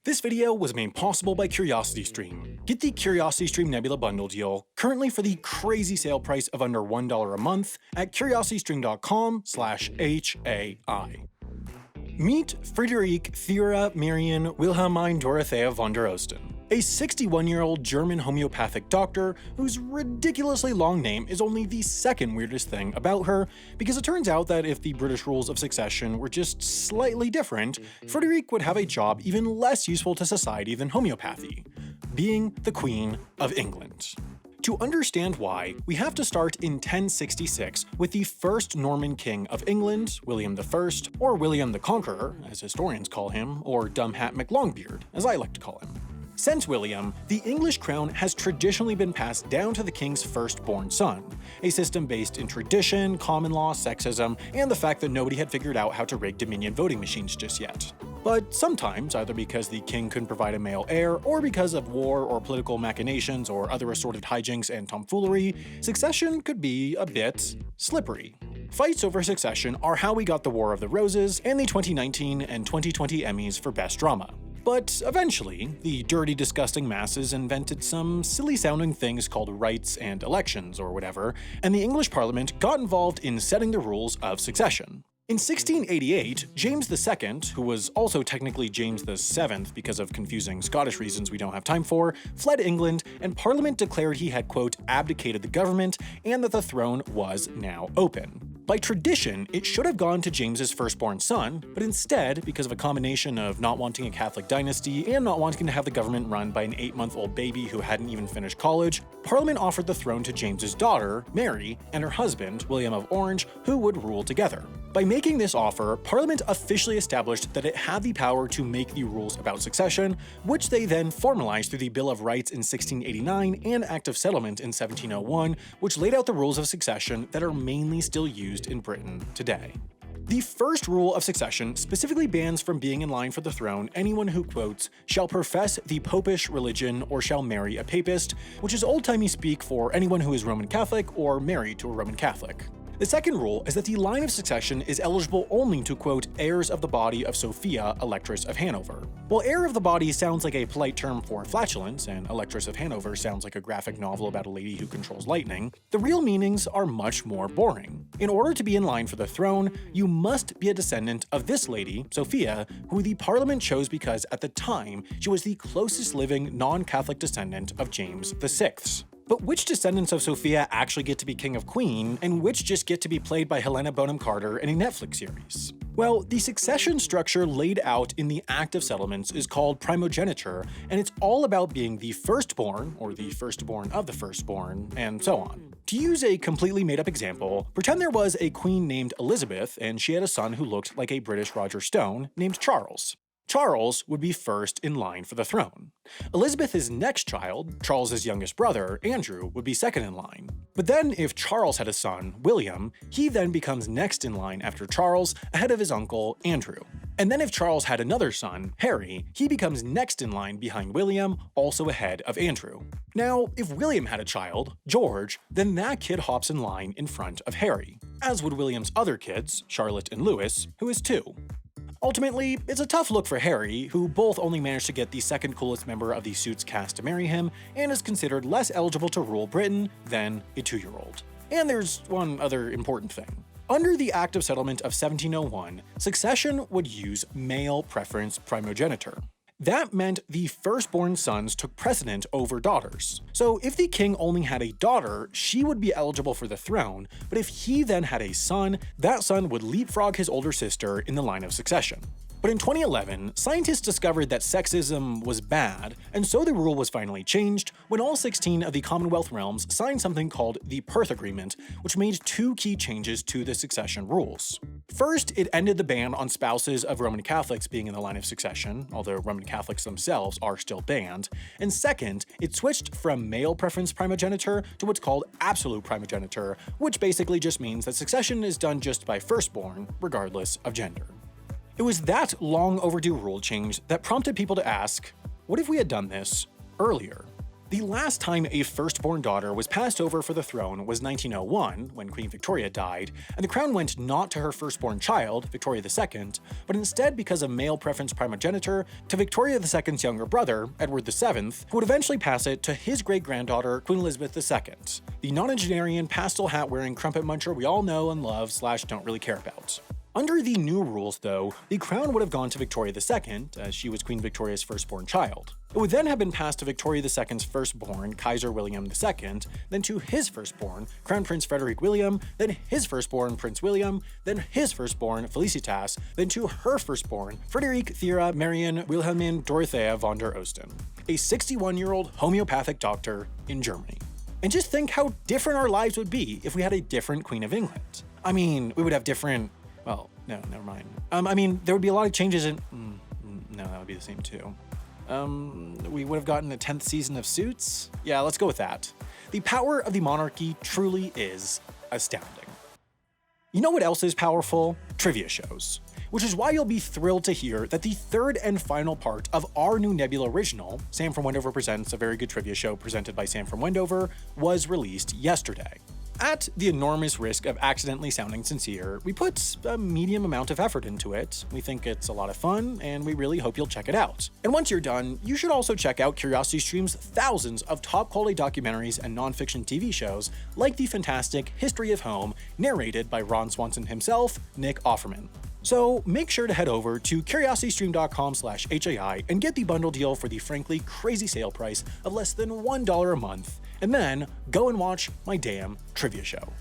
This video was made possible by CuriosityStream. Get the CuriosityStream Nebula Bundle deal, currently for the crazy sale price of under $1 a month at curiositystream.com/HAI. Meet Friederike Thera Marion Wilhelmine Dorothea von der Osten, a 61-year-old German homeopathic doctor whose ridiculously long name is only the second weirdest thing about her, because it turns out that if the British rules of succession were just slightly different, Friederike would have a job even less useful to society than homeopathy: being the Queen of England. To understand why, we have to start in 1066 with the first Norman king of England, William I, or William the Conqueror, as historians call him, or Dumbhat McLongbeard, as I like to call him. Since William, the English crown has traditionally been passed down to the king's firstborn son, a system based in tradition, common law, sexism, and the fact that nobody had figured out how to rig Dominion voting machines just yet. But sometimes, either because the king couldn't provide a male heir, or because of war or political machinations or other assorted hijinks and tomfoolery, succession could be a bit slippery. Fights over succession are how we got the War of the Roses and the 2019 and 2020 Emmys for Best Drama. But eventually, the dirty, disgusting masses invented some silly-sounding things called rights and elections or whatever, and the English Parliament got involved in setting the rules of succession. In 1688, James II, who was also technically James VII because of confusing Scottish reasons we don't have time for, fled England, and Parliament declared he had, quote, abdicated the government and that the throne was now open. By tradition, it should have gone to James's firstborn son, but instead, because of a combination of not wanting a Catholic dynasty and not wanting to have the government run by an 8-month-old baby who hadn't even finished college, Parliament offered the throne to James's daughter, Mary, and her husband, William of Orange, who would rule together. By making this offer, Parliament officially established that it had the power to make the rules about succession, which they then formalized through the Bill of Rights in 1689 and Act of Settlement in 1701, which laid out the rules of succession that are mainly still used in Britain today. The first rule of succession specifically bans from being in line for the throne anyone who, quotes, shall profess the popish religion or shall marry a papist, which is old-timey speak for anyone who is Roman Catholic or married to a Roman Catholic. The second rule is that the line of succession is eligible only to, quote, heirs of the body of Sophia, Electress of Hanover. While heir of the body sounds like a polite term for flatulence, and Electress of Hanover sounds like a graphic novel about a lady who controls lightning, the real meanings are much more boring. In order to be in line for the throne, you must be a descendant of this lady, Sophia, who the Parliament chose because at the time she was the closest living non-Catholic descendant of James VI. But which descendants of Sophia actually get to be king of queen, and which just get to be played by Helena Bonham Carter in a Netflix series? Well, the succession structure laid out in the Act of Settlements is called Primogeniture, and it's all about being the firstborn, or the firstborn of the firstborn, and so on. To use a completely made-up example, pretend there was a queen named Elizabeth, and she had a son who looked like a British Roger Stone, named Charles. Charles would be first in line for the throne. Elizabeth's next child, Charles's youngest brother, Andrew, would be second in line. But then if Charles had a son, William, he then becomes next in line after Charles, ahead of his uncle, Andrew. And then if Charles had another son, Harry, he becomes next in line behind William, also ahead of Andrew. Now, if William had a child, George, then that kid hops in line in front of Harry, as would William's other kids, Charlotte and Louis, who is 2. Ultimately, it's a tough look for Harry, who both only managed to get the second coolest member of the Suits cast to marry him, and is considered less eligible to rule Britain than a 2-year-old. And there's one other important thing. Under the Act of Settlement of 1701, succession would use male preference primogeniture. That meant the firstborn sons took precedent over daughters. So if the king only had a daughter, she would be eligible for the throne, but if he then had a son, that son would leapfrog his older sister in the line of succession. But in 2011, scientists discovered that sexism was bad, and so the rule was finally changed when all 16 of the Commonwealth realms signed something called the Perth Agreement, which made 2 key changes to the succession rules. First, it ended the ban on spouses of Roman Catholics being in the line of succession, although Roman Catholics themselves are still banned. And second, it switched from male preference primogeniture to what's called absolute primogeniture, which basically just means that succession is done just by firstborn, regardless of gender. It was that long overdue rule change that prompted people to ask, what if we had done this earlier? The last time a firstborn daughter was passed over for the throne was 1901, when Queen Victoria died, and the crown went not to her firstborn child, Victoria II, but instead, because of male preference primogeniture, to Victoria II's younger brother, Edward VII, who would eventually pass it to his great-granddaughter, Queen Elizabeth II, the nonagenarian, pastel hat-wearing crumpet muncher we all know and love / don't really care about. Under the new rules, though, the crown would have gone to Victoria II, as she was Queen Victoria's firstborn child. It would then have been passed to Victoria II's firstborn, Kaiser William II, then to his firstborn, Crown Prince Frederick William, then his firstborn, Prince William, then his firstborn, Felicitas, then to her firstborn, Friederike Thera Marion Wilhelmine Dorothea von der Osten, a 61-year-old homeopathic doctor in Germany. And just think how different our lives would be if we had a different Queen of England. I mean, we would have different... Well, no, never mind. I mean, there would be a lot of changes in... no, that would be the same too. We would have gotten a 10th season of Suits? Yeah, let's go with that. The power of the monarchy truly is astounding. You know what else is powerful? Trivia shows. Which is why you'll be thrilled to hear that the third and final part of our new Nebula original, Sam from Wendover Presents, a very good trivia show presented by Sam from Wendover, was released yesterday. At the enormous risk of accidentally sounding sincere, we put a medium amount of effort into it. We think it's a lot of fun, and we really hope you'll check it out. And once you're done, you should also check out CuriosityStream's thousands of top-quality documentaries and nonfiction TV shows, like the fantastic History of Home, narrated by Ron Swanson himself, Nick Offerman. So make sure to head over to curiositystream.com/HAI and get the bundle deal for the frankly crazy sale price of less than $1 a month, and then go and watch my damn trivia show.